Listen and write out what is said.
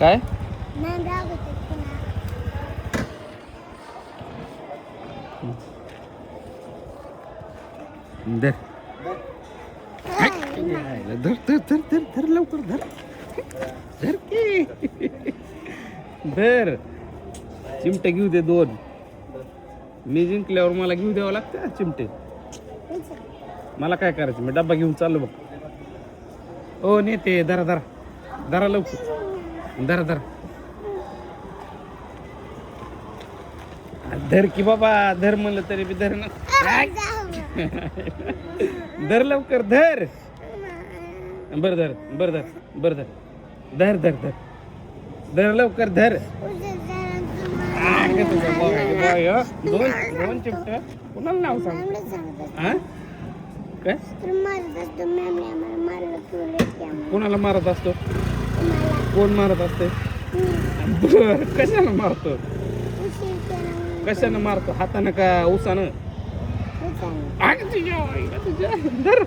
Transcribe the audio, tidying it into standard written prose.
काय धर धर धर धर धर धर लवकर धर धर की धर चिमटे घेऊ दे 2 मी जिंकल्यावर मला घेऊ द्यावं लागतं चिमटे मला काय करायचं मी डब्बा घेऊन चाललो बघ ओ नेते धरा धरा धरा लवकर धरा धरा धर की बाबा धर म्हणलं तरी बी धर ना धर लवकर धर बर धर बर धर बर धर धर धर धर धर लवकर धर दोन चिमटे कुणाला नाव सांग हा काय कोणाला मारत असतो कोण मारत असते कशानं मारतो कशानं मारतो हातानं का उसानं धर